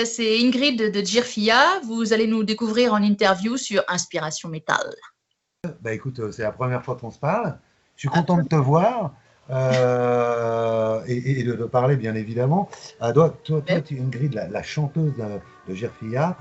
c'est Ingrid de Jirfia. Vous allez nous découvrir en interview sur Inspiration Métal. Bah écoute, c'est la première fois qu'on se parle. Je suis content de te voir et de te parler, bien évidemment. Toi, tu es Ingrid, la chanteuse de Jirfia.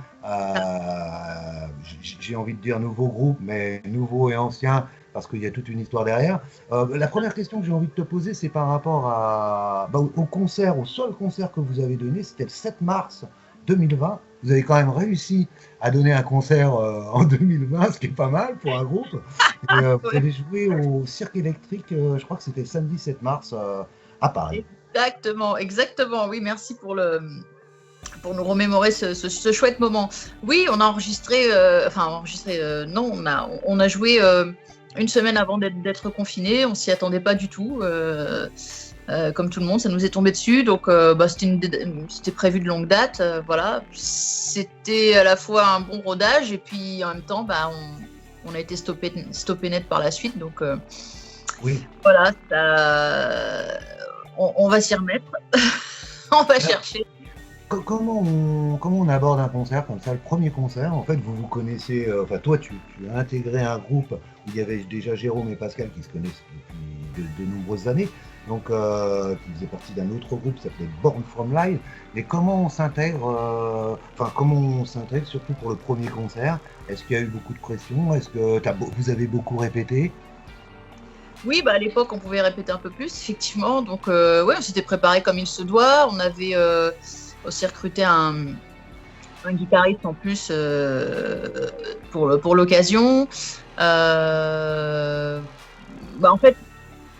J'ai envie de dire nouveau groupe, mais nouveau et ancien, parce qu'il y a toute une histoire derrière. La première question que j'ai envie de te poser, c'est par rapport au concert, au seul concert que vous avez donné, c'était le 7 mars 2020. Vous avez quand même réussi à donner un concert en 2020, ce qui est pas mal pour un groupe. Et, vous avez joué au Cirque électrique, je crois que c'était samedi 7 mars à Paris. Exactement. Oui, merci pour nous remémorer ce chouette moment. Oui, on a enregistré, non, on a joué une semaine avant d'être confiné. On s'y attendait pas du tout. Comme tout le monde, ça nous est tombé dessus. Donc, c'était prévu de longue date. Voilà. C'était à la fois un bon rodage et puis en même temps, on a été stoppé net par la suite. Donc, oui. Voilà, on va s'y remettre. On va chercher. Comment on aborde un concert comme ça, le premier concert? En fait, vous vous connaissez, toi, tu as intégré un groupe où il y avait déjà Jérôme et Pascal qui se connaissent depuis de nombreuses années, donc qui faisaient partie d'un autre groupe qui s'appelait Born From Live. Mais comment on s'intègre, surtout pour le premier concert? Est-ce qu'il y a eu beaucoup de pression? Est-ce que vous avez beaucoup répété? Oui, à l'époque, on pouvait répéter un peu plus, effectivement. Donc, on s'était préparé comme il se doit. On avait aussi recruté un guitariste en plus pour l'occasion. En fait,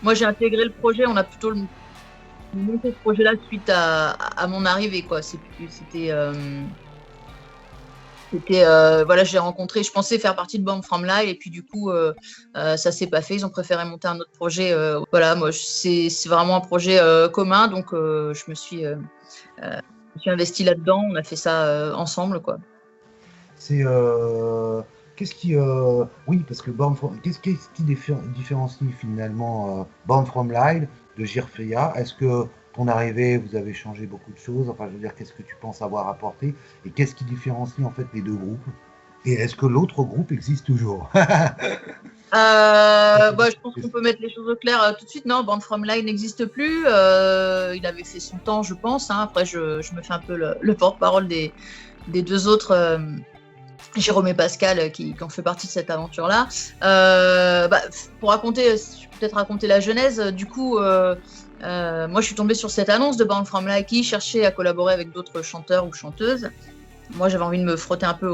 moi, j'ai intégré le projet. On a plutôt monté ce projet-là suite à mon arrivée, quoi. Je l'ai rencontré, je pensais faire partie de Born From Live et puis du coup, ça s'est pas fait. Ils ont préféré monter un autre projet. Moi, c'est vraiment un projet commun, donc je me suis investie là-dedans. On a fait ça ensemble, quoi. C'est oui, parce que qu'est-ce qui différencie finalement Born From Live de Jirfia? Est-ce que ton arrivée, vous avez changé beaucoup de choses? Enfin, je veux dire, qu'est-ce que tu penses avoir apporté? Et qu'est-ce qui différencie en fait les deux groupes? Et est-ce que l'autre groupe existe toujours? Je pense qu'on peut mettre les choses au clair tout de suite. Non, Born From Live n'existe plus. Il avait fait son temps, je pense. Hein. Après, je me fais un peu le porte-parole des deux autres. Jérôme et Pascal qui ont fait partie de cette aventure-là. Pour raconter, peut-être raconter la genèse, du coup, moi je suis tombée sur cette annonce de Born From Live qui cherchait à collaborer avec d'autres chanteurs ou chanteuses. Moi j'avais envie de me frotter un peu,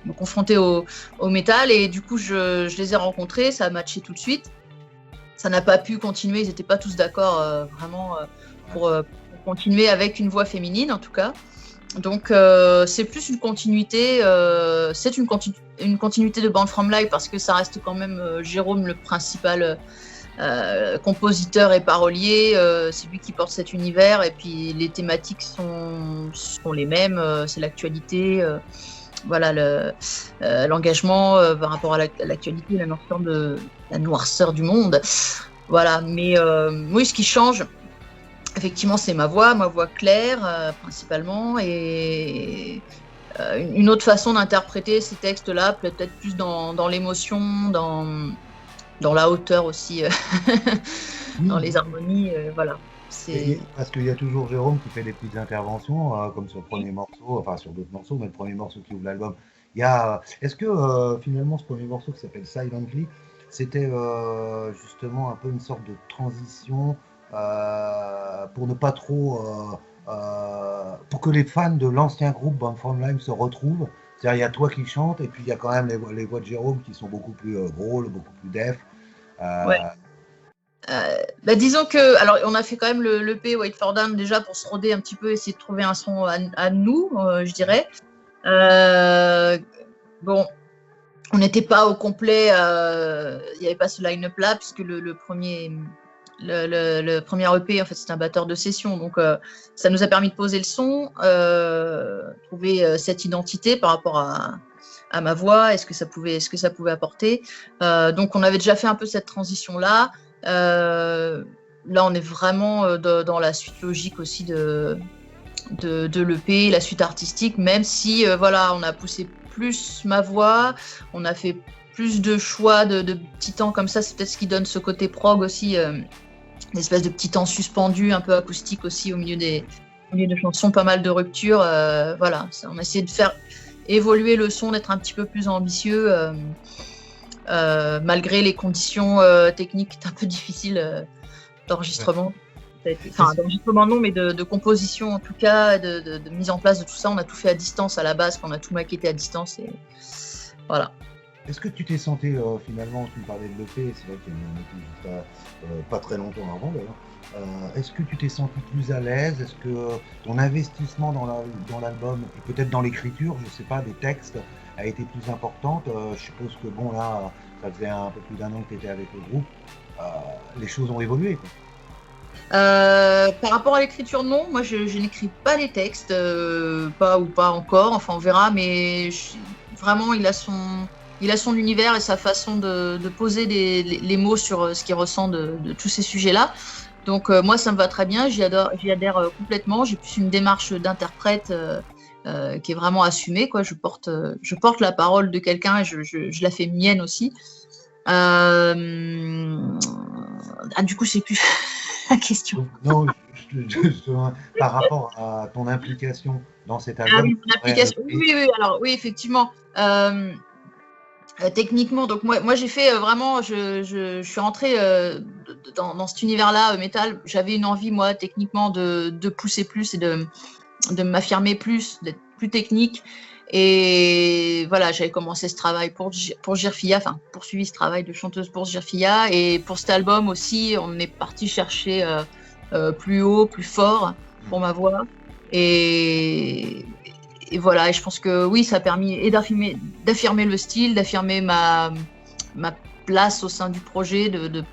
me confronter au métal et du coup je les ai rencontrés, ça a matché tout de suite. Ça n'a pas pu continuer, ils n'étaient pas tous d'accord vraiment pour continuer avec une voix féminine en tout cas. Donc c'est plus une continuité, c'est une continuité de Born From Live parce que ça reste quand même Jérôme le principal compositeur et parolier, c'est lui qui porte cet univers et puis les thématiques sont les mêmes, c'est l'actualité, l'engagement par rapport à l'actualité, la noirceur du monde, voilà. Mais oui, ce qui change, effectivement, c'est ma voix claire principalement et une autre façon d'interpréter ces textes-là, peut-être plus dans l'émotion, dans la hauteur aussi, dans les harmonies, voilà. Parce qu'il y a toujours Jérôme qui fait des petites interventions, comme sur le premier morceau, enfin sur d'autres morceaux, mais le premier morceau qui ouvre l'album. Est-ce que finalement ce premier morceau qui s'appelle Silently, c'était justement un peu une sorte de transition pour ne pas trop, pour que les fans de l'ancien groupe Born From Live se retrouvent? C'est-à-dire, il y a toi qui chantes, et puis il y a quand même les voix de Jérôme qui sont beaucoup plus drôles, beaucoup plus def. Ouais. Disons que, alors on a fait quand même l'EP Wait for Down déjà pour se roder un petit peu, essayer de trouver un son à nous, je dirais. On n'était pas au complet, il n'y avait pas ce line-up là, puisque le premier EP, en fait, c'est un batteur de session. Donc, ça nous a permis de poser le son, trouver cette identité par rapport à ma voix, est-ce que ça pouvait apporter. Donc, on avait déjà fait un peu cette transition-là. Là, on est vraiment dans la suite logique aussi de de l'EP, la suite artistique, même si voilà, on a poussé plus ma voix, on a fait plus de choix de petits temps comme ça, c'est peut-être ce qui donne ce côté prog aussi, une espèce de petit temps suspendu, un peu acoustique aussi au milieu des chansons, pas mal de ruptures, voilà, on a essayé de faire évoluer le son, d'être un petit peu plus ambitieux, malgré les conditions techniques un peu difficiles d'enregistrement. Enfin, d'enregistrement non, mais de composition en tout cas, de mise en place de tout ça. On a tout fait à distance à la base, on a tout maquetté à distance et voilà. Est-ce que tu t'es senti finalement, tu me parlais de l'EP, c'est vrai qu'il y a eu un EP juste pas très longtemps avant d'ailleurs. Est-ce que tu t'es senti plus à l'aise? Est-ce que ton investissement dans l'album et peut-être dans l'écriture, je sais pas, des textes, a été plus importante? Je suppose que bon là, ça faisait un peu plus d'un an que tu étais avec le groupe. Les choses ont évolué, quoi. Par rapport à l'écriture, non. Moi, je n'écris pas les textes, pas encore. Enfin, on verra. Mais vraiment, il a son univers et sa façon de poser les mots sur ce qu'il ressent de tous ces sujets-là. Donc, moi, ça me va très bien. J'y adhère complètement. J'ai plus une démarche d'interprète qui est vraiment assumée, quoi. Je porte la parole de quelqu'un et je la fais mienne aussi. Du coup, je sais plus la question. Non, par rapport à ton implication dans cet album. Ah oui, mon implication. Oui, alors oui, effectivement. Techniquement, donc moi j'ai fait vraiment, je suis rentrée dans cet univers-là, métal. J'avais une envie, moi, techniquement, de pousser plus et de m'affirmer plus, d'être plus technique. Et voilà, j'avais commencé ce travail pour Girfia, enfin poursuivi ce travail de chanteuse pour Girfia. Et pour cet album aussi, on est parti chercher plus haut, plus fort pour ma voix. Et voilà, et je pense que oui, ça a permis d'affirmer le style, d'affirmer ma place au sein du projet, de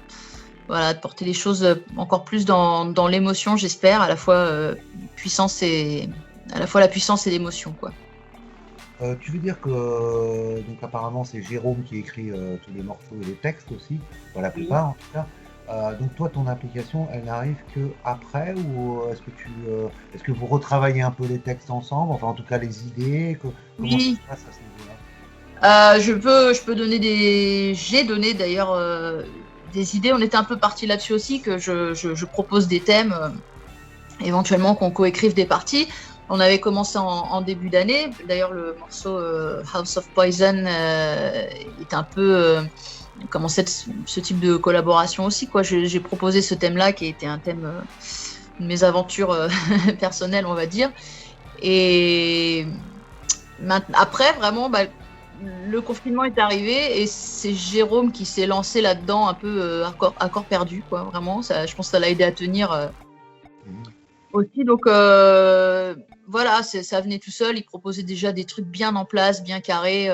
porter les choses encore plus dans l'émotion, j'espère, à la fois la puissance et l'émotion, quoi. Tu veux dire que donc apparemment c'est Jérôme qui écrit tous les morceaux et les textes aussi, pour la plupart en tout cas. Donc toi, ton implication, elle n'arrive que après, ou est-ce que vous retravaillez un peu les textes ensemble, enfin en tout cas les idées, comment ça se passe à ce niveau-là? Je peux donner j'ai donné d'ailleurs des idées. On était un peu parti là-dessus aussi, que je propose des thèmes, éventuellement qu'on coécrive des parties. On avait commencé en début d'année. D'ailleurs, le morceau House of Poison est un peu commençait ce type de collaboration aussi, quoi. J'ai proposé ce thème-là qui était un thème de mes aventures personnelles, on va dire. Et après, vraiment, le confinement est arrivé et c'est Jérôme qui s'est lancé là-dedans un peu à corps perdu, quoi. Vraiment, ça, je pense que ça l'a aidé à tenir aussi. Donc voilà, ça venait tout seul. Il proposait déjà des trucs bien en place, bien carrés.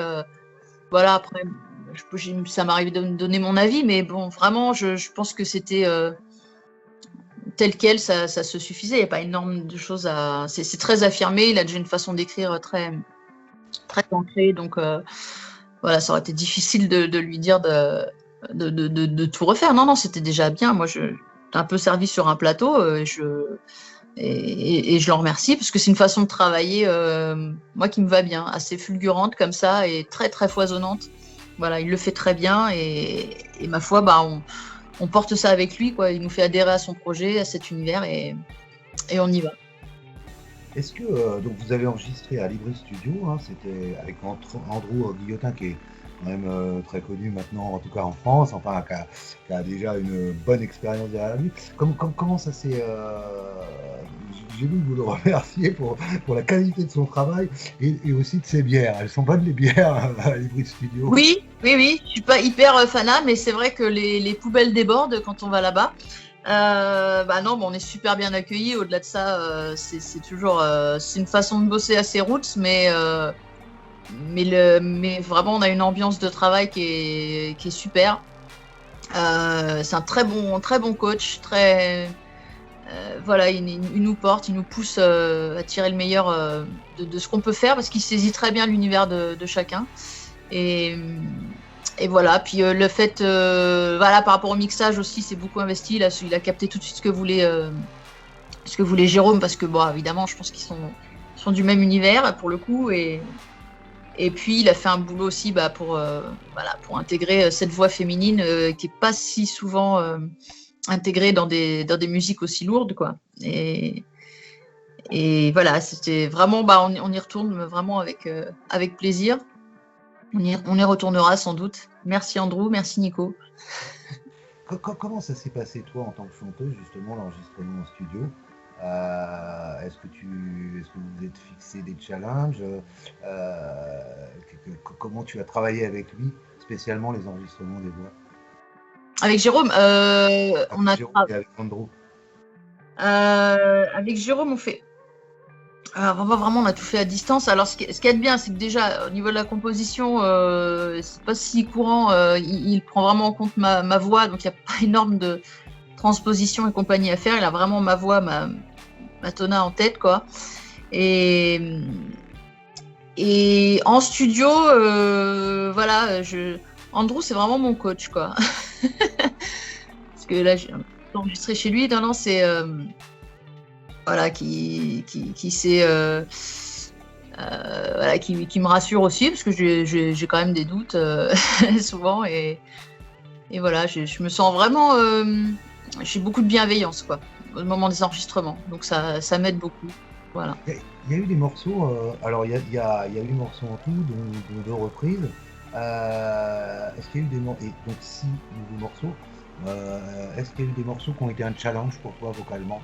Voilà, après, ça m'arrive de me donner mon avis, mais bon, vraiment, je pense que c'était tel quel, ça se suffisait. Il n'y a pas énormément de choses à. C'est très affirmé. Il a déjà une façon d'écrire très, très ancrée. Donc, voilà, ça aurait été difficile de lui dire de tout refaire. Non, c'était déjà bien. Moi, je t'ai un peu servi sur un plateau et je l'en remercie parce que c'est une façon de travailler, moi, qui me va bien, assez fulgurante comme ça et très, très foisonnante. Voilà, il le fait très bien et ma foi, on porte ça avec lui, quoi. Il nous fait adhérer à son projet, à cet univers et on y va. Est-ce que donc vous avez enregistré à Libri Studio, hein, c'était avec Andrew Guillotin qui est quand même très connu maintenant, en tout cas en France, enfin qui a déjà une bonne expérience derrière lui. Comment ça s'est j'ai voulu vous le remercier pour la qualité de son travail et aussi de ses bières. Elles sont bonnes les bières à Libri Studio. Oui. Je suis pas hyper fanat, mais c'est vrai que les poubelles débordent quand on va là-bas. Non, on est super bien accueillis. Au-delà de ça, c'est toujours c'est une façon de bosser assez roots, mais vraiment on a une ambiance de travail qui est super. C'est un très bon coach, très voilà, il nous porte, il nous pousse à tirer le meilleur de ce qu'on peut faire parce qu'il saisit très bien l'univers de chacun. Et voilà, puis le fait, voilà, par rapport au mixage aussi, c'est beaucoup investi. Il a capté tout de suite ce que voulait ce que voulait Jérôme, parce que bon, évidemment, je pense qu'ils sont du même univers pour le coup, et puis il a fait un boulot aussi pour intégrer cette voix féminine qui est pas si souvent intégrée dans des musiques aussi lourdes, quoi. Et voilà, c'était vraiment, on y retourne vraiment avec plaisir. On y retournera sans doute. Merci Andrew, merci Nico. Comment ça s'est passé, toi, en tant que chanteuse, justement, l'enregistrement en studio? Est-ce que vous vous êtes fixé des challenges? Comment tu as travaillé avec lui, spécialement les enregistrements des voix? Avec Jérôme, avec Jérôme, on fait. Vraiment, on a tout fait à distance. Alors, ce qui est de bien, c'est que déjà, au niveau de la composition, c'est pas si courant. Il prend vraiment en compte ma voix, donc il n'y a pas énorme de transposition et compagnie à faire. Il a vraiment ma voix, ma tona en tête, quoi. Et en studio, voilà, Andrew, c'est vraiment mon coach, quoi. Parce que là, j'ai enregistré chez lui. Non, c'est voilà, qui me rassure aussi, parce que j'ai quand même des doutes souvent, et voilà, je me sens vraiment, j'ai beaucoup de bienveillance, quoi, au moment des enregistrements, donc ça m'aide beaucoup, voilà. Il y a eu des morceaux, alors il y a eu des morceaux en tout, dont 2 reprises. Est-ce qu'il y a eu des morceaux, et donc 6 nouveaux morceaux, est-ce qu'il y a eu des morceaux qui ont été un challenge pour toi vocalement?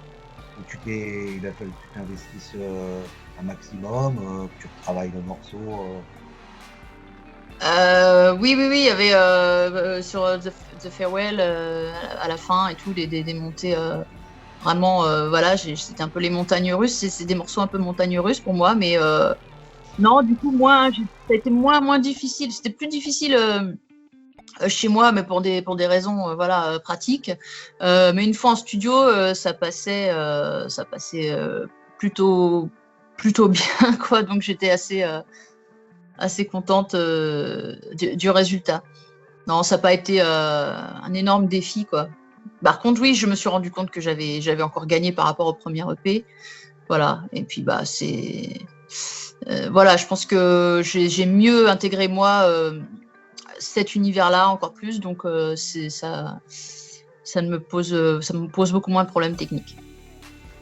Il a fallu que tu t'investisses un maximum, que tu retravailles le morceau. Oui, il y avait sur The Farewell à la fin et tout, des montées vraiment, voilà, c'était un peu les montagnes russes, c'est des morceaux un peu montagnes russes pour moi, mais non, du coup, ça a été moins difficile, c'était plus difficile chez moi, mais pour des raisons voilà, pratiques. Mais une fois en studio, ça passait plutôt bien, quoi. Donc j'étais assez contente du résultat. Non, ça n'a pas été un énorme défi, quoi. Par contre, oui, je me suis rendu compte que j'avais encore gagné par rapport au premier EP. Voilà. Et puis voilà, je pense que j'ai mieux intégré moi cet univers-là encore plus, donc ça me pose beaucoup moins de problèmes techniques.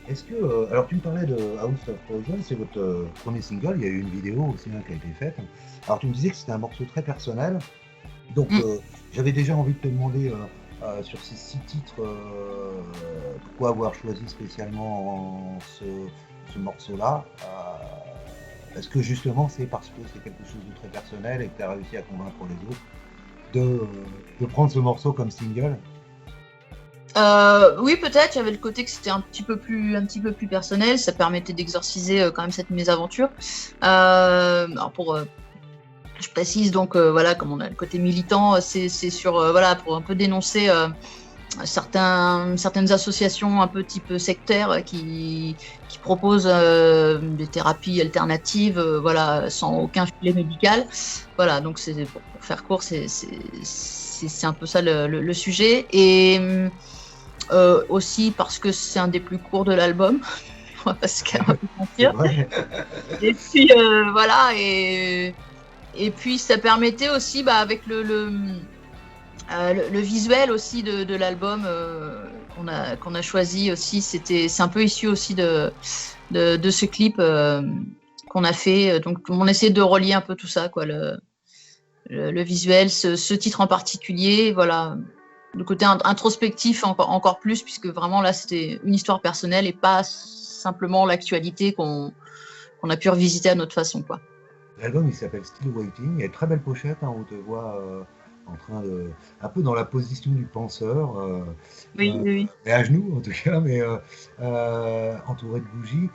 Est-ce que, alors tu me parlais de House of Poison, c'est votre premier single, il y a eu une vidéo aussi qui a été faite. Alors tu me disais que c'était un morceau très personnel, donc j'avais déjà envie de te demander sur ces 6 titres, pourquoi avoir choisi spécialement ce morceau-là. Est-ce que justement c'est parce que c'est quelque chose de très personnel et que tu as réussi à convaincre les autres de prendre ce morceau comme single? Oui, peut-être. Il y avait le côté que c'était un petit peu plus personnel. Ça permettait d'exorciser quand même cette mésaventure. Alors je précise donc, voilà, comme on a le côté militant, c'est sur voilà, pour un peu dénoncer certaines associations un peu type sectaire qui proposent des thérapies alternatives, voilà, sans aucun filet médical. Voilà, donc c'est pour faire court, c'est un peu ça le sujet. Et aussi parce que c'est un des plus courts de l'album, on va pas se mentir. Et puis voilà, et puis ça permettait aussi, avec le visuel aussi de l'album qu'on a choisi aussi, c'est un peu issu aussi de ce clip qu'on a fait. Donc on essaie de relier un peu tout ça, quoi, le visuel, ce titre en particulier, voilà, le côté introspectif encore plus, puisque vraiment là c'était une histoire personnelle et pas simplement l'actualité qu'on a pu revisiter à notre façon, quoi. L'album il s'appelle Still Waiting, il y a une très belle pochette, hein, où on te voit en train de, un peu dans la position du penseur, Oui. et à genoux en tout cas, mais entouré de bougies.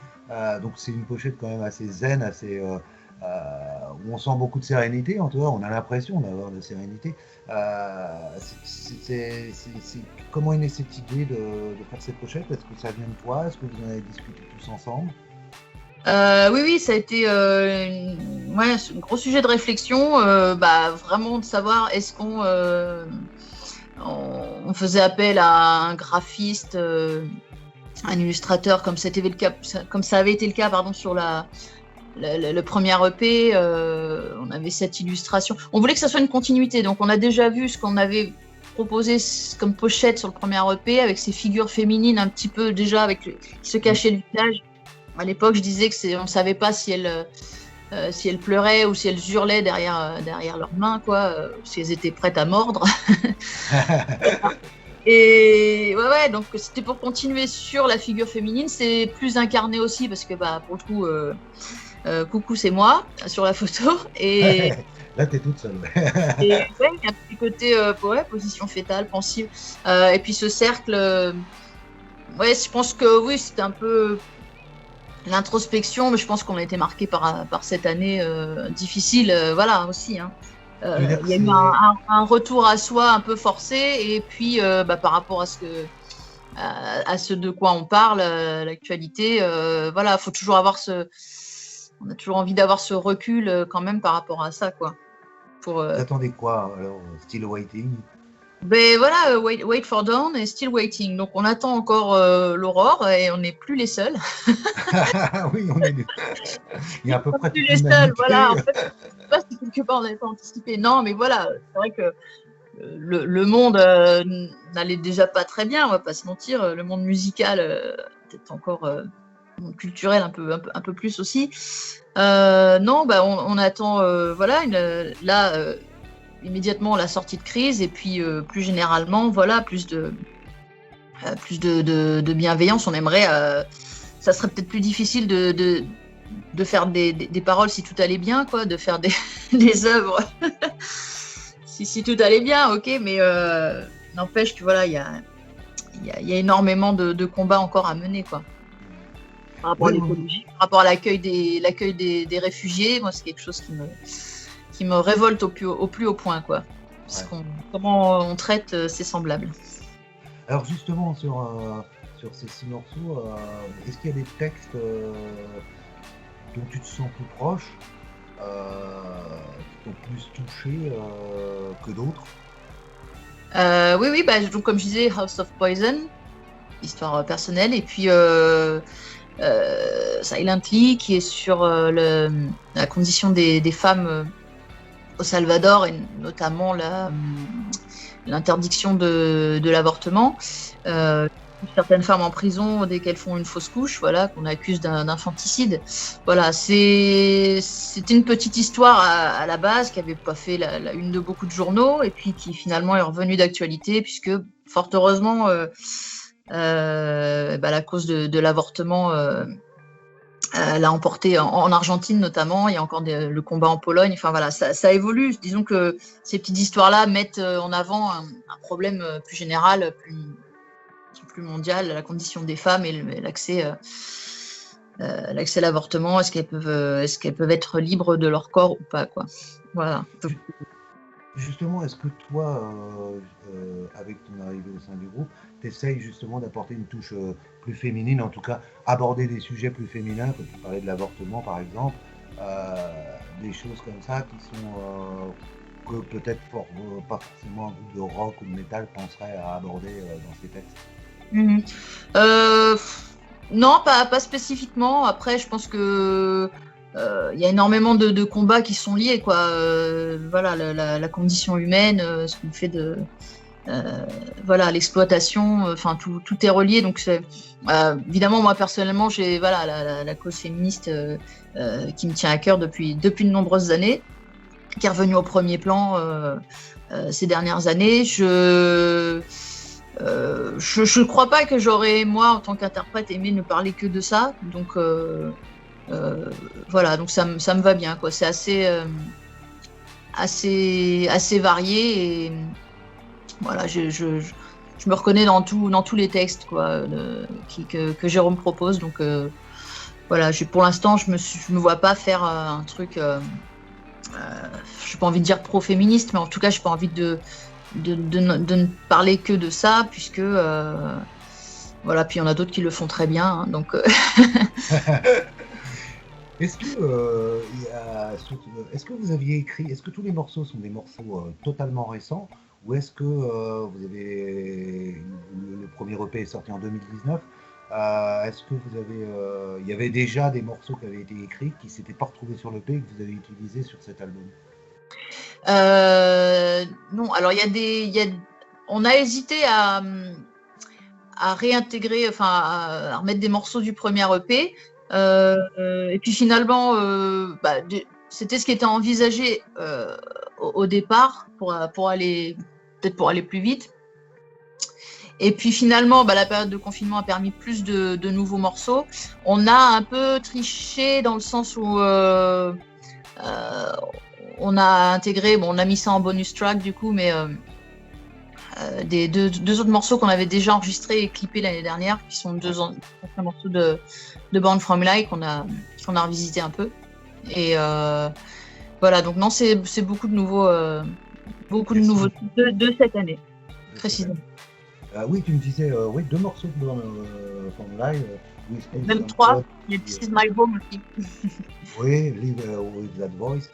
Donc c'est une pochette quand même assez zen, assez où on sent beaucoup de sérénité en toi, on a l'impression d'avoir de la sérénité. Comment est née cette idée de faire cette pochette? Est-ce que ça vient de toi? Est-ce que vous en avez discuté tous ensemble? Oui, ça a été un gros sujet de réflexion, vraiment de savoir est-ce qu'on on faisait appel à un graphiste un illustrateur comme ça avait été le cas pardon, sur le premier EP. On avait cette illustration. On voulait que ça soit une continuité, donc on a déjà vu ce qu'on avait proposé comme pochette sur le premier EP avec ces figures féminines un petit peu déjà avec qui se cachaient le visage. À l'époque, je disais on ne savait pas si elles pleuraient ou si elles hurlaient derrière leurs mains, quoi, si elles étaient prêtes à mordre. Et ouais, donc c'était pour continuer sur la figure féminine. C'est plus incarné aussi parce que pour le coup, coucou, c'est moi sur la photo. Et là, t'es toute seule. Et ouais, il y a un petit côté position fétale, pensive. Et puis ce cercle, ouais, je pense que oui, c'était un peu l'introspection, mais je pense qu'on a été marqué par cette année difficile, voilà aussi. Hein. Il y a eu un retour à soi un peu forcé, et puis par rapport à ce de quoi on parle, l'actualité, voilà, faut toujours on a toujours envie d'avoir ce recul quand même par rapport à ça, quoi. Vous attendez quoi alors, Still Waiting? Ben voilà, wait for Dawn et Still Waiting. Donc on attend encore l'aurore et on n'est plus les seuls. Oui, il y a à peu près plus les seuls, voilà. En fait, je ne sais pas si quelque part on n'avait pas anticipé. Non, mais voilà, c'est vrai que le monde n'allait déjà pas très bien, on va pas se mentir. Le monde musical, peut-être encore culturel un peu plus aussi. Non, on attend, voilà, immédiatement la sortie de crise et puis plus généralement, voilà, plus de bienveillance. On aimerait, ça serait peut-être plus difficile de faire des paroles si tout allait bien, quoi, de faire des œuvres si tout allait bien, ok, mais n'empêche que voilà, il y a énormément de combats encore à mener, quoi. Par rapport à l'écologie, par rapport à l'accueil des réfugiés, moi c'est quelque chose qui me révolte au plus haut point, quoi. Ouais. Comment on traite ses semblables. Alors justement, sur ces 6 morceaux, est-ce qu'il y a des textes dont tu te sens plus proche, qui t'ont plus touché que d'autres? Oui, donc, comme je disais, House of Poison, histoire personnelle, et puis Silently, qui est sur la condition des femmes au Salvador, et notamment l'interdiction de l'avortement. Certaines femmes en prison dès qu'elles font une fausse couche, voilà, qu'on accuse d'infanticide. Voilà, c'était une petite histoire à la base qui n'avait pas fait la une de beaucoup de journaux et puis qui finalement est revenue d'actualité puisque fort heureusement la cause de l'avortement l'a emporté en Argentine notamment. Il y a encore le combat en Pologne. Enfin voilà, ça évolue. Disons que ces petites histoires-là mettent en avant un problème plus général, plus mondial, la condition des femmes et l'accès à l'avortement. Est-ce qu'elles peuvent être libres de leur corps ou pas, quoi. Voilà. Justement, est-ce que toi, avec ton arrivée au sein du groupe, tu essayes justement d'apporter une touche plus féminine, en tout cas aborder des sujets plus féminins, comme tu parlais de l'avortement par exemple, des choses comme ça qui sont que peut-être pas forcément un groupe de rock ou de métal penserait à aborder dans ses textes? Non, pas spécifiquement. Après, je pense que il y a énormément de combats qui sont liés, quoi. Voilà, la condition humaine, ce qu'on fait voilà, l'exploitation, enfin tout est relié. Donc évidemment, moi personnellement, j'ai la cause féministe qui me tient à cœur depuis de nombreuses années, qui est revenue au premier plan ces dernières années. Je crois pas que j'aurais, moi, en tant qu'interprète, aimé ne parler que de ça. Donc, voilà, donc ça me va bien, quoi. C'est assez varié et voilà, je me reconnais dans tous les textes, quoi, que Jérôme propose. Donc, voilà, pour l'instant, je me vois pas faire un truc. J'ai pas envie de dire pro-féministe, mais en tout cas, j'ai pas envie de ne parler que de ça, puisque voilà, puis il y en a d'autres qui le font très bien, hein, donc est-ce que vous aviez écrit, est-ce que tous les morceaux sont des morceaux totalement récents, ou est-ce que vous avez le premier EP est sorti en 2019, Est-ce que vous avez, il y avait déjà des morceaux qui avaient été écrits, qui ne s'étaient pas retrouvés sur l'EP et que vous avez utilisés sur cet album? Non, alors on a hésité à réintégrer, enfin à remettre des morceaux du premier EP. Et puis finalement, c'était ce qui était envisagé au départ pour aller plus vite. Et puis finalement, la période de confinement a permis plus de nouveaux morceaux. On a un peu triché dans le sens où on a intégré, on a mis ça en bonus track du coup, mais des deux autres morceaux qu'on avait déjà enregistrés et clippés l'année dernière, qui sont deux anciens morceaux de Born From Lie qu'on a revisité un peu. Et voilà, donc non, c'est beaucoup de nouveaux de cette année, précisément. Oui, tu me disais, deux morceaux de Born From Lie. Même trois, il y a This Is My Home aussi. Oui, Live With That Voice.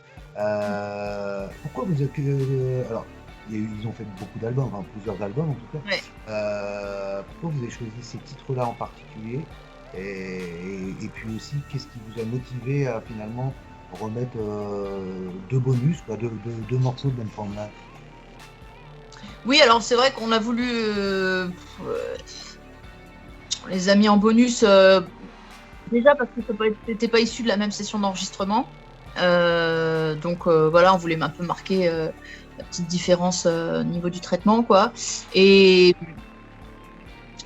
Pourquoi vous avez... alors, ils ont fait beaucoup d'albums, plusieurs albums en tout cas. Ouais. Pourquoi vous avez choisi ces titres-là en particulier et puis aussi, qu'est-ce qui vous a motivé à finalement remettre deux bonus, deux morceaux de Born From Lie? Oui, alors c'est vrai qu'on a voulu les a mis en bonus déjà parce que ça n'était pas issu de la même session d'enregistrement. Donc voilà, on voulait un peu marquer la petite différence au niveau du traitement, quoi. Et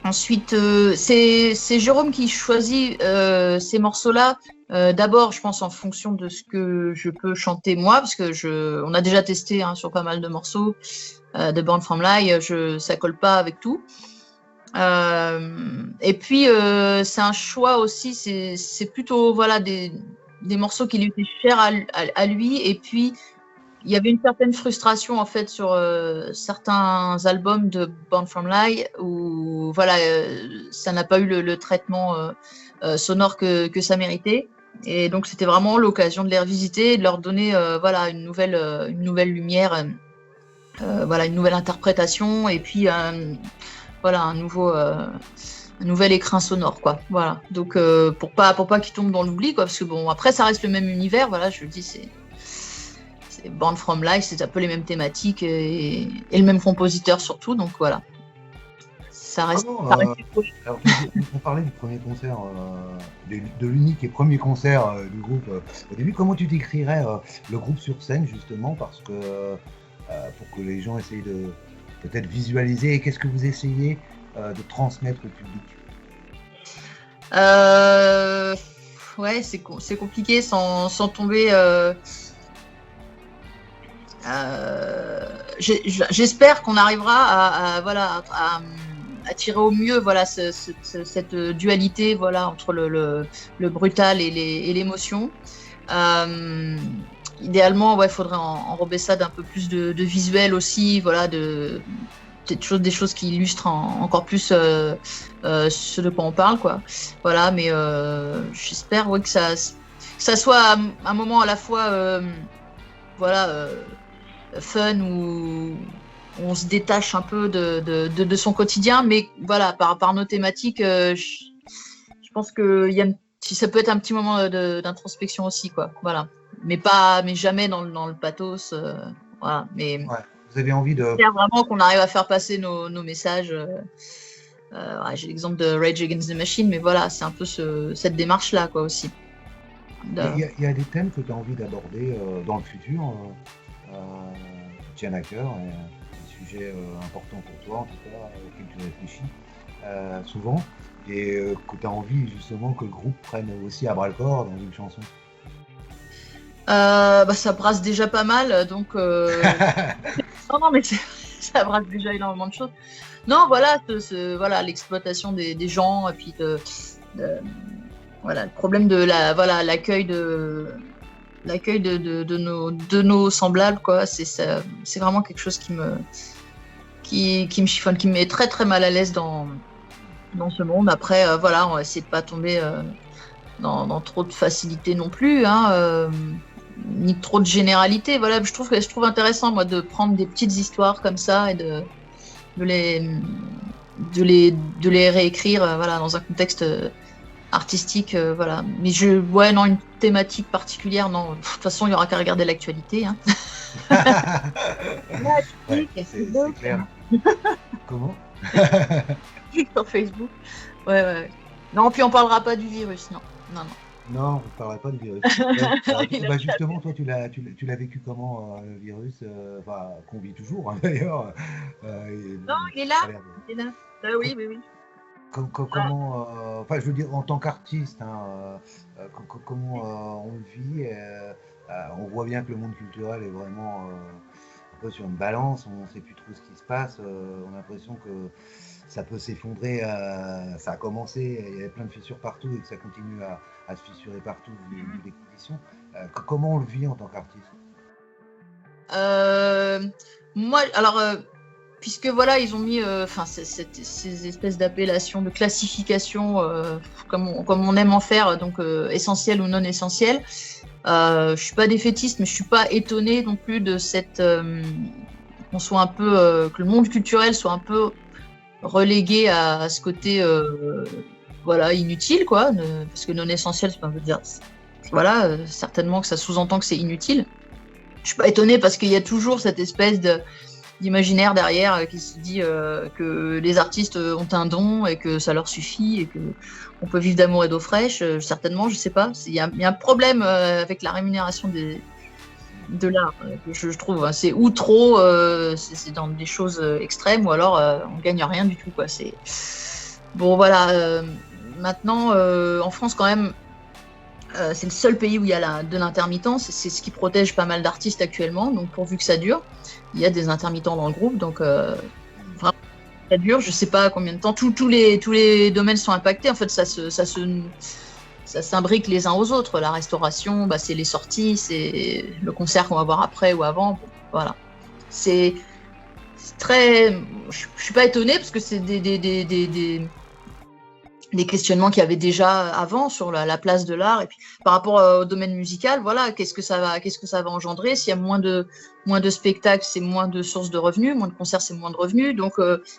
ensuite, c'est Jérôme qui choisit ces morceaux-là. D'abord, je pense en fonction de ce que je peux chanter moi, parce que on a déjà testé sur pas mal de morceaux de Born From Lie, ça colle pas avec tout. Et puis c'est un choix aussi, c'est plutôt voilà des morceaux qui lui étaient chers à lui, et puis il y avait une certaine frustration en fait sur certains albums de Born From Lie où voilà ça n'a pas eu le traitement sonore que ça méritait, et donc c'était vraiment l'occasion de les revisiter et de leur donner voilà une nouvelle lumière, voilà une nouvelle interprétation, et puis voilà un nouvel écrin sonore, quoi. Voilà, donc pour pas qu'il tombe dans l'oubli, quoi, parce que bon, après ça reste le même univers, voilà, je le dis, c'est Born From Lie, c'est un peu les mêmes thématiques et le même compositeur surtout, donc voilà, ça reste. Alors, on parlait du premier concert, de l'unique et premier concert du groupe. Au début, comment tu décrirais le groupe sur scène, justement, parce que pour que les gens essayent de peut-être visualiser, et qu'est-ce que vous essayez de transmettre au public? Ouais, c'est compliqué sans tomber. J'espère qu'on arrivera à tirer au mieux voilà cette dualité voilà entre le brutal et l'émotion. Idéalement, il faudrait enrober ça d'un peu plus de visuel aussi, voilà, des choses qui illustrent encore plus ce de quoi on parle, quoi. Voilà, mais j'espère que ça soit un moment à la fois voilà fun où on se détache un peu de son quotidien, mais voilà, par nos thématiques, je pense que ça peut être un petit moment d'introspection aussi, quoi. Voilà, mais jamais dans le pathos, voilà. Mais vous avez envie de vraiment qu'on arrive à faire passer nos messages. J'ai l'exemple de Rage Against the Machine, mais voilà, c'est un peu cette démarche-là, quoi, aussi. Il y a des thèmes que tu as envie d'aborder dans le futur, tiens à cœur, un sujet important pour toi, en tout cas, auquel tu réfléchis souvent, et que tu as envie justement que le groupe prenne aussi à bras le corps dans une chanson? Ça brasse déjà pas mal, donc non, mais ça brasse déjà énormément de choses. Non, voilà, voilà l'exploitation des gens, et puis voilà le problème de l'accueil de nos semblables, quoi. C'est vraiment quelque chose qui me chiffonne, qui me met très très mal à l'aise dans ce monde. Après voilà, on va essayer de pas tomber dans trop de facilité non plus, ni trop de généralité. Voilà, je trouve intéressant, moi, de prendre des petites histoires comme ça et de de les réécrire voilà, dans un contexte artistique. Voilà. Mais ouais, non, une thématique particulière, non. De toute façon, il n'y aura qu'à regarder l'actualité. Hein. Ouais, c'est clair. Comment? Sur Facebook. Ouais, ouais. Non, puis on parlera pas du virus, non. Non, non. Non, on ne parlerait pas de virus. Justement, toi, tu l'as vécu comment, le virus, qu'on vit toujours, hein, d'ailleurs. Non, il est là. Il est là. Oui, oui, oui. Comment, enfin, je veux dire, en tant qu'artiste, hein, comment on le vit? On voit bien que le monde culturel est vraiment un peu sur une balance, on ne sait plus trop ce qui se passe, on a l'impression que ça peut s'effondrer, ça a commencé, il y avait plein de fissures partout et que ça continue à se fissurer partout vu les conditions. Comment on le vit en tant qu'artiste? Moi, alors, puisque voilà, ils ont mis ces espèces d'appellations, de classification, comme on aime en faire, donc essentiel ou non essentiel. Je suis pas défaitiste, mais je suis pas étonnée non plus de cette qu'on soit un peu que le monde culturel soit un peu relégué à ce côté voilà, inutile, quoi, parce que non essentiel, ça veut dire voilà, certainement que ça sous-entend que c'est inutile. Je suis pas étonnée parce qu'il y a toujours cette espèce d'imaginaire derrière qui se dit que les artistes ont un don et que ça leur suffit et que on peut vivre d'amour et d'eau fraîche. Certainement, je sais pas. Il y a un problème avec la rémunération de l'art, je trouve. C'est ou trop, c'est dans des choses extrêmes, ou alors on gagne rien du tout, quoi. C'est bon, voilà. Maintenant, en France, quand même, c'est le seul pays où il y a de l'intermittence. C'est ce qui protège pas mal d'artistes actuellement. Donc, pourvu que ça dure, il y a des intermittents dans le groupe. Donc, vraiment, ça dure. Je sais pas combien de temps. Tous les domaines sont impactés. En fait, ça s'imbrique les uns aux autres. La restauration, c'est les sorties, c'est le concert qu'on va voir après ou avant. Bon, voilà. C'est très. Je suis pas étonnée parce que c'est des questionnements qu'il y avait déjà avant sur la place de l'art, et puis par rapport au domaine musical, voilà, qu'est-ce que ça va engendrer? S'il y a moins de spectacles, c'est moins de sources de revenus, moins de concerts, c'est moins de revenus. Donc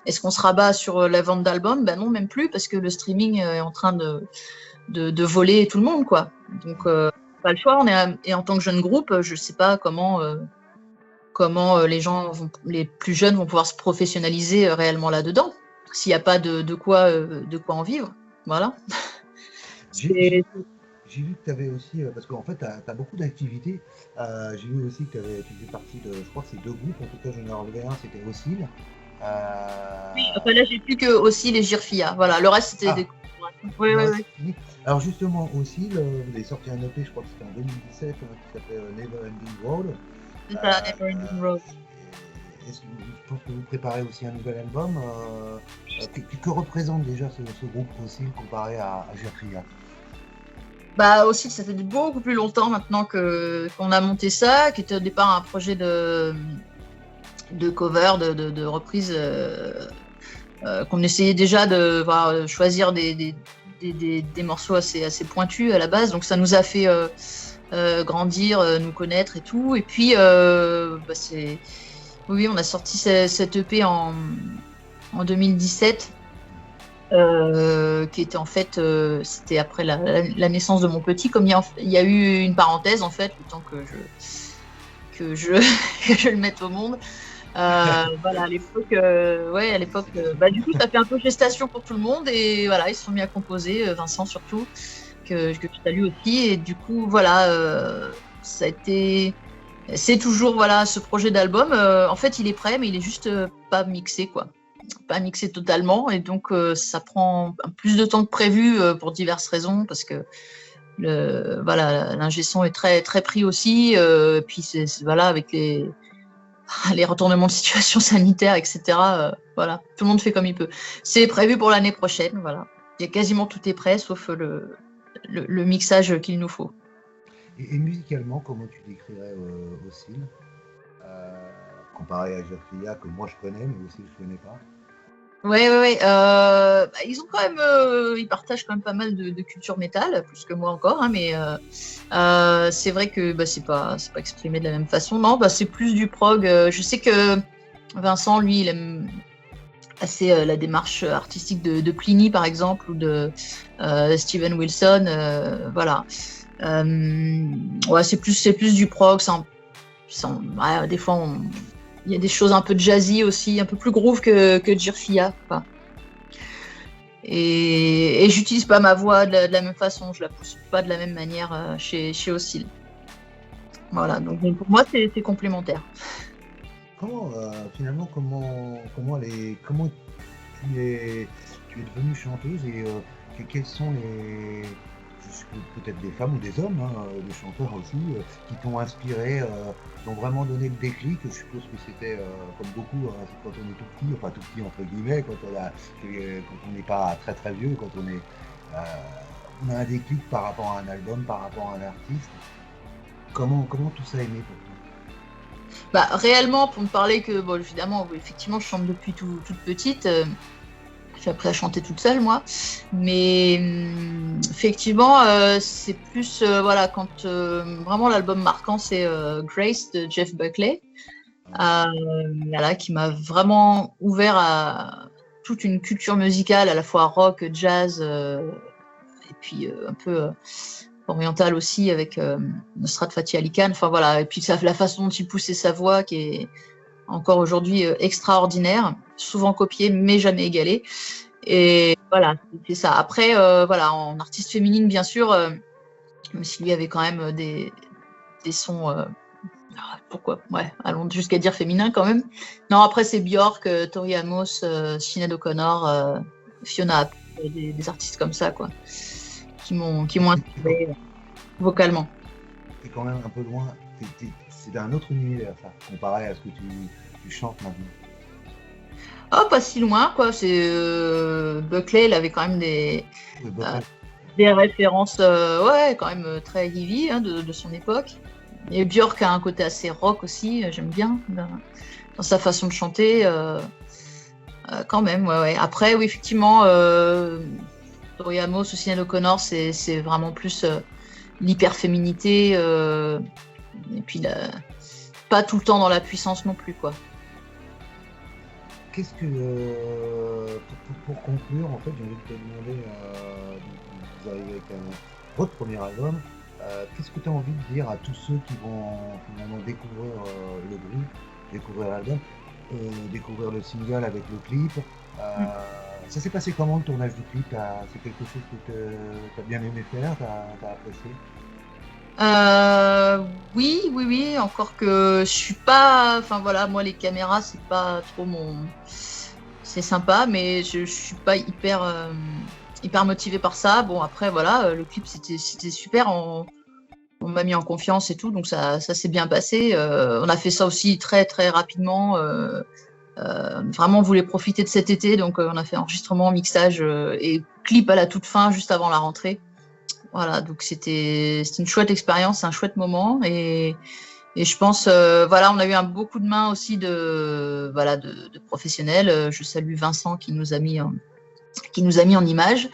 est-ce qu'on se rabat sur la vente d'albums? Ben non, même plus, parce que le streaming est en train de voler tout le monde, quoi. Donc pas le choix. Et en tant que jeune groupe, je sais pas comment les plus jeunes vont pouvoir se professionnaliser réellement là-dedans, s'il n'y a pas de quoi en vivre. Voilà. J'ai vu que tu avais aussi, parce qu'en fait, tu as beaucoup d'activités. J'ai vu aussi que tu faisais partie de, je crois que c'est 2 groupes, en tout cas, j'en ai relevé un, c'était Oscille. Oui, enfin là, j'ai plus que Oscille et Girfia. Voilà, le reste, c'était des. Oui. Alors, justement, Oscille, vous avez sorti un EP, je crois que c'était en 2017, qui s'appelle Never Ending Road. C'est ça, Never Ending Road. Je pense que vous préparez aussi un nouvel album. Que représente déjà ce groupe Oscille comparé à Girfia? Oscille, ça fait beaucoup plus longtemps maintenant qu'on a monté ça, qui était au départ un projet de cover, de reprise, qu'on essayait déjà de choisir des morceaux assez pointus à la base. Donc ça nous a fait grandir, nous connaître et tout. Et puis, oui, on a sorti cette EP en 2017, qui était en fait, c'était après la naissance de mon petit, comme il y a eu une parenthèse en fait, le temps que je le mette au monde. Voilà, à l'époque, du coup, ça fait un peu gestation pour tout le monde, et voilà, ils se sont mis à composer, Vincent surtout, que je salue aussi, et du coup, voilà, ça a été. C'est toujours voilà ce projet d'album. En fait, il est prêt, mais il est juste pas mixé, quoi. Pas mixé totalement, et donc ça prend plus de temps que prévu pour diverses raisons, parce que l'ingé son est très très pris aussi. Puis voilà, avec les retournements de situation sanitaire, etc. Voilà, tout le monde fait comme il peut. C'est prévu pour l'année prochaine. Voilà, il y a quasiment tout est prêt, sauf le mixage qu'il nous faut. Et musicalement, comment tu décrirais Oscille, comparé à Girfia, que moi je connais, mais Oscille je connais pas? Ouais. Ils ont quand même, ils partagent quand même pas mal de culture métal, plus que moi encore, hein, mais c'est vrai que c'est pas exprimé de la même façon. Non, c'est plus du prog. Je sais que Vincent, lui, il assez la démarche artistique de Pliny par exemple ou de Steven Wilson, voilà. Ouais, c'est plus du prog, ouais, des fois il y a des choses un peu jazzy aussi, un peu plus groove que Jirfia, quoi. Et j'utilise pas ma voix de la même façon, je la pousse pas de la même manière chez Oscille. Voilà, donc pour moi c'est complémentaire. Comment finalement comment tu es devenue chanteuse et quels sont peut-être des femmes ou des hommes, hein, des chanteurs aussi, qui t'ont inspiré, t'ont vraiment donné le déclic. Je suppose que c'était comme beaucoup, hein, quand on est tout petit, enfin tout petit entre guillemets, quand on n'est pas très très vieux, quand on a un déclic par rapport à un album, par rapport à un artiste. Comment tout ça est né pour toi? Bah, réellement, pour me parler que, bon, évidemment, effectivement, je chante depuis toute petite. J'ai appris à chanter toute seule, moi. Mais effectivement, c'est plus, voilà, quand vraiment l'album marquant, c'est Grace de Jeff Buckley, voilà, qui m'a vraiment ouvert à toute une culture musicale, à la fois rock, jazz, et puis un peu orientale aussi, avec Nusrat Fatih Ali Khan. Enfin voilà, et puis la façon dont il poussait sa voix, qui est encore aujourd'hui extraordinaire, souvent copiée, mais jamais égalée. Et voilà, c'est ça. Après, voilà, en artiste féminine, bien sûr, même si lui avait quand même des sons, pourquoi, ouais, allons jusqu'à dire féminin quand même. Non, après, c'est Björk, Tori Amos, Sinéad O'Connor, Fiona Apple, des artistes comme ça, quoi, qui m'ont inspiré vocalement. T'es quand même un peu loin, c'est d'un autre univers, ça, comparé à ce que tu chantes maintenant. Oh, pas si loin, quoi. C'est Buckley, il avait quand même des références, ouais, quand même très heavy, hein, de son époque. Et Björk a un côté assez rock aussi, j'aime bien dans sa façon de chanter, quand même. Ouais. Après, oui, effectivement, Tori Amos ou Sinéad O'Connor, c'est vraiment plus l'hyperféminité, et puis pas tout le temps dans la puissance non plus, quoi. Qu'est-ce que, pour conclure, en fait, j'ai envie de te demander, vous arrivez avec votre premier album, qu'est-ce que tu as envie de dire à tous ceux qui vont finalement découvrir le groupe, découvrir l'album, découvrir le single avec le clip? Ça s'est passé comment le tournage du clip? C'est quelque chose que tu as bien aimé faire, tu as apprécié? Oui, encore que je suis pas, enfin voilà, moi les caméras c'est pas trop c'est sympa, mais je suis pas hyper motivée par ça. Bon, après voilà, le clip c'était super, on m'a mis en confiance et tout, donc ça s'est bien passé. On a fait ça aussi très très rapidement, vraiment on voulait profiter de cet été, donc on a fait enregistrement, mixage et clip à la toute fin, juste avant la rentrée. Voilà, donc c'était une chouette expérience, un chouette moment, et je pense, voilà, on a eu beaucoup de mains aussi de professionnels. Je salue Vincent qui nous a mis en image.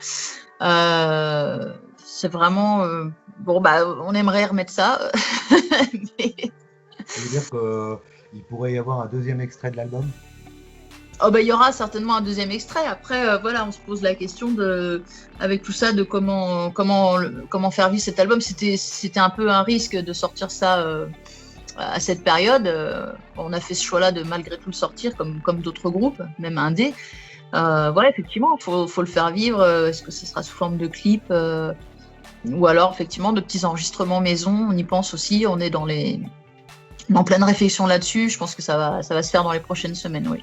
C'est vraiment bon, bah on aimerait remettre ça. Mais... Ça veut dire qu'il pourrait y avoir un deuxième extrait de l'album? Oh bah, il y aura certainement un deuxième extrait. Après, voilà, on se pose la question avec tout ça, de comment faire vivre cet album. C'était un peu un risque de sortir ça à cette période. On a fait ce choix-là de malgré tout le sortir, comme d'autres groupes, même indé. Voilà, effectivement, faut le faire vivre. Est-ce que ce sera sous forme de clip, ou alors effectivement de petits enregistrements maison? On y pense aussi. On est en pleine réflexion là-dessus. Je pense que ça va se faire dans les prochaines semaines, oui.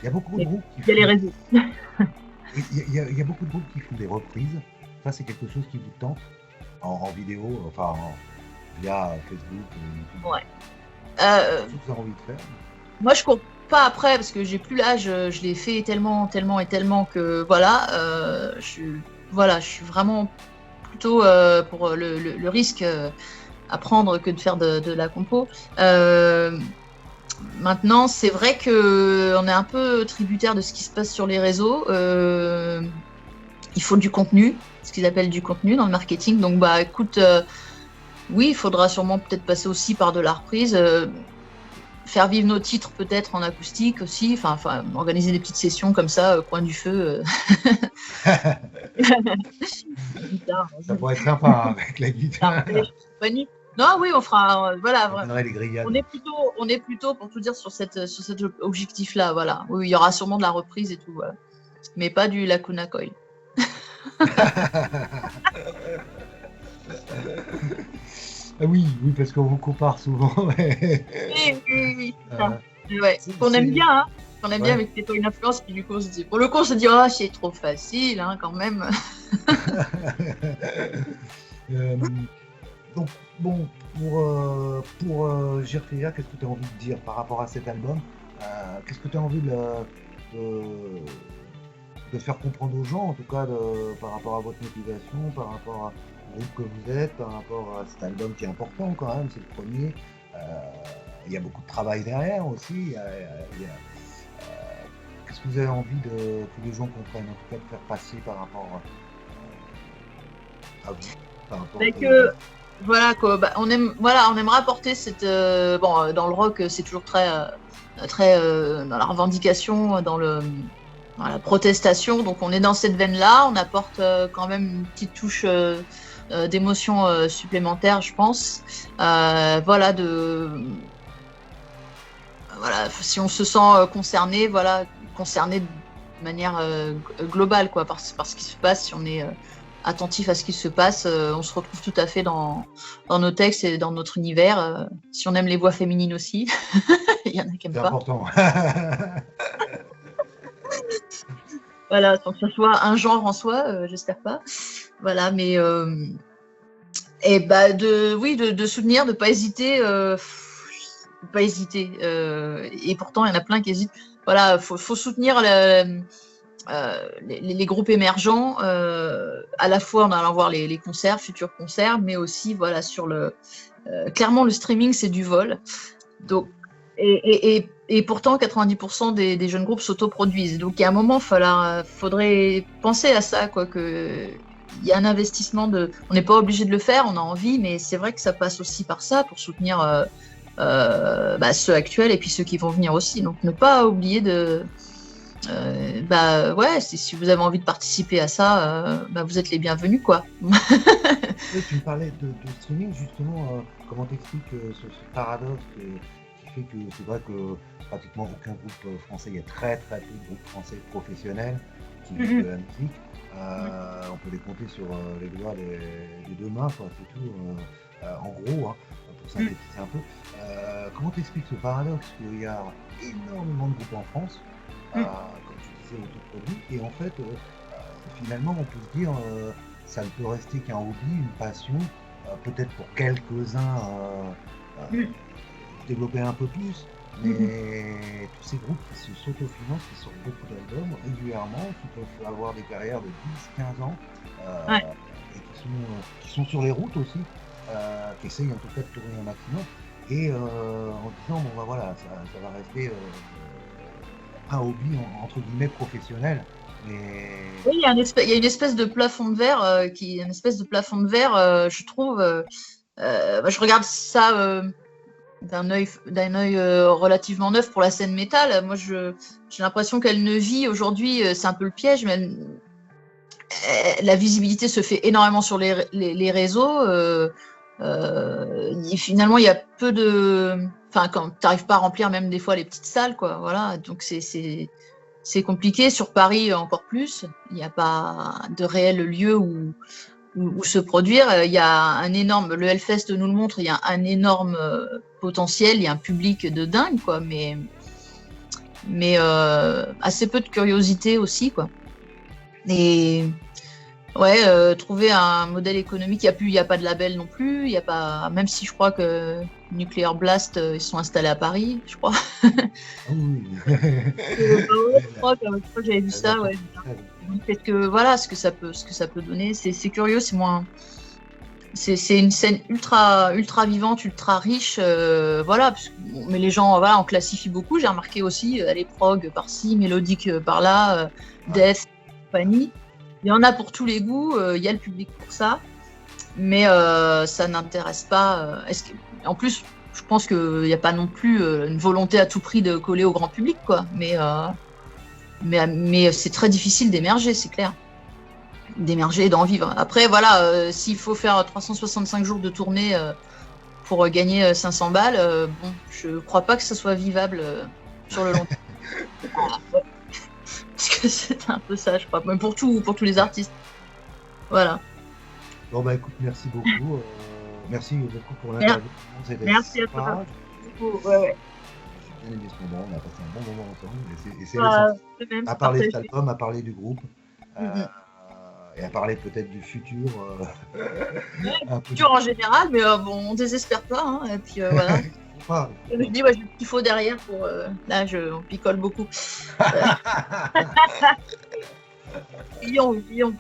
Il y a beaucoup de groupes il y a les réseaux. Il y a beaucoup de groupes qui font des reprises. Ça, c'est quelque chose qui vous tente en vidéo, enfin via Facebook, YouTube. Ouais. Qu'est-ce que vous avez envie de faire? Moi, je cours pas après parce que j'ai plus l'âge. Je l'ai fait tellement que voilà. Je suis vraiment plutôt pour le risque à prendre que de faire de la compo. Maintenant, c'est vrai qu'on est un peu tributaire de ce qui se passe sur les réseaux. Il faut du contenu, ce qu'ils appellent du contenu dans le marketing. Donc, bah, écoute, oui, il faudra sûrement peut-être passer aussi par de la reprise. faire vivre nos titres peut-être en acoustique aussi, enfin organiser des petites sessions comme ça, coin du feu. Guitare, Ça pourrait être sympa hein, avec la guitare. Non, oui, on fera. Voilà, On donnerait les grillades. on est plutôt, pour tout dire, sur cet objectif-là. Voilà. Oui, il y aura sûrement de la reprise et tout, voilà. Mais pas du Lacuna Coil. Oui, parce qu'on vous compare souvent. Oui. Ouais. Qu'on aime bien, hein. On aime bien, mais que c'est pas une influence. Puis du coup, pour le coup, on se dit, oh, c'est trop facile, hein, quand même. Donc, bon, pour Girfia, qu'est-ce que tu as envie de dire par rapport à cet album? Qu'est-ce que tu as envie de faire comprendre aux gens, en tout cas, par rapport à votre motivation, par rapport au groupe que vous êtes, par rapport à cet album qui est important quand même, c'est le premier. Il y a beaucoup de travail derrière aussi. Qu'est-ce que vous avez envie que les gens comprennent, en tout cas de faire passer par rapport à vous, par rapport voilà quoi, on aimerait apporter cette dans le rock, c'est toujours très dans la revendication, dans la protestation, donc on est dans cette veine-là, on apporte quand même une petite touche d'émotion supplémentaire, je pense. Voilà, si on se sent concerné de manière globale, quoi, par ce qui se passe, si on est attentif à ce qui se passe, on se retrouve tout à fait dans nos textes et dans notre univers. Si on aime les voix féminines aussi, il y en a qui aiment pas. C'est important. Voilà, sans que ce soit un genre en soi, j'espère pas. Voilà, mais de soutenir, de pas hésiter. Et pourtant, il y en a plein qui hésitent. Voilà, faut soutenir les groupes émergents, à la fois en allant voir les futurs concerts, mais aussi voilà clairement le streaming c'est du vol. Donc et pourtant 90% des jeunes groupes s'autoproduisent. Donc il y a un moment faudrait penser à ça, quoi, que il y a un investissement on n'est pas obligé de le faire, on a envie, mais c'est vrai que ça passe aussi par ça pour soutenir ceux actuels et puis ceux qui vont venir aussi. Donc ne pas oublier si vous avez envie de participer à ça, vous êtes les bienvenus, quoi. Tu me parlais de streaming, justement, comment t'expliques ce paradoxe qui fait que c'est vrai que pratiquement aucun groupe français, il y a très très peu de groupes français professionnels qui vivent de la musique. On peut les compter sur les doigts des deux mains, quoi, c'est tout, en gros, hein, pour synthétiser un peu. Comment t'expliques ce paradoxe qu'il y a énormément de groupes en France, comme tu disais, autoproduits, et en fait, finalement, on peut se dire, ça ne peut rester qu'un hobby, une passion, peut-être pour quelques-uns développer un peu plus, mais tous ces groupes qui s'autofinancent, qui sortent beaucoup d'albums régulièrement, qui peuvent avoir des carrières de 10-15 ans, et qui sont sur les routes aussi, qui essayent en tout cas de tourner un maximum, et en disant, voilà, ça va rester un hobby entre guillemets professionnel. Mais... Oui, il y a une espèce de plafond de verre je trouve. Je regarde ça d'un œil relativement neuf pour la scène métal. Moi, j'ai l'impression qu'elle ne vit aujourd'hui, c'est un peu le piège, mais la visibilité se fait énormément sur les réseaux. Finalement, il y a peu de... Enfin, quand tu n'arrives pas à remplir même des fois les petites salles, quoi. Voilà, donc c'est compliqué. Sur Paris, encore plus. Il n'y a pas de réel lieu où se produire. Il y a un énorme... Le Hellfest nous le montre, il y a un énorme potentiel, il y a un public de dingue, quoi. Mais assez peu de curiosité aussi, quoi. Et... Ouais, trouver un modèle économique. Il n'y a pas de label non plus. Il y a pas, même si je crois que Nuclear Blast, ils sont installés à Paris, je crois. Oui. Je crois que j'avais vu ça. Ouais. Peut-être que voilà ce que ça peut donner. C'est curieux, c'est moins. C'est une scène ultra vivante, ultra riche. Voilà, mais les gens, voilà, on classifie beaucoup. J'ai remarqué aussi, les prog par-ci, mélodique par-là, death, compagnie. Il y en a pour tous les goûts, il y a le public pour ça, mais ça n'intéresse pas. En plus, je pense qu'il n'y a pas non plus une volonté à tout prix de coller au grand public, quoi. Mais c'est très difficile d'émerger, c'est clair. D'émerger et d'en vivre. Après, voilà, s'il faut faire 365 jours de tournée pour gagner 500 balles, bon, je crois pas que ça soit vivable sur le long terme. Voilà. Parce que c'est un peu ça, je crois. Même pour tous les artistes. Voilà. Bon, bah écoute, merci beaucoup. Merci beaucoup pour l'interview. Merci à toi. Ouais. J'ai bien aimé ce moment, on a passé un bon moment ensemble. Et c'est Même, à parler de cet album, à parler du groupe. Et à parler peut-être du futur. Futur en général, mais bon, on désespère pas. Hein, et puis voilà. Je dis, j'ai le petit faux derrière pour. Là, on picole beaucoup. Oublions.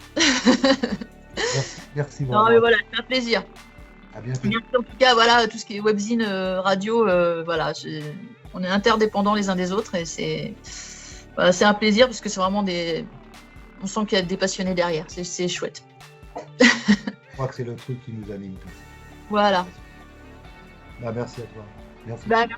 Merci beaucoup. Non, mais voilà, c'est un plaisir. À bientôt. Merci en tout cas, voilà, tout ce qui est webzine, radio, voilà, on est interdépendants les uns des autres et c'est un plaisir parce que c'est vraiment on sent qu'il y a des passionnés derrière, c'est chouette. Je crois que c'est le truc qui nous anime tous. Voilà. Bah, merci à toi. Merci. Merci.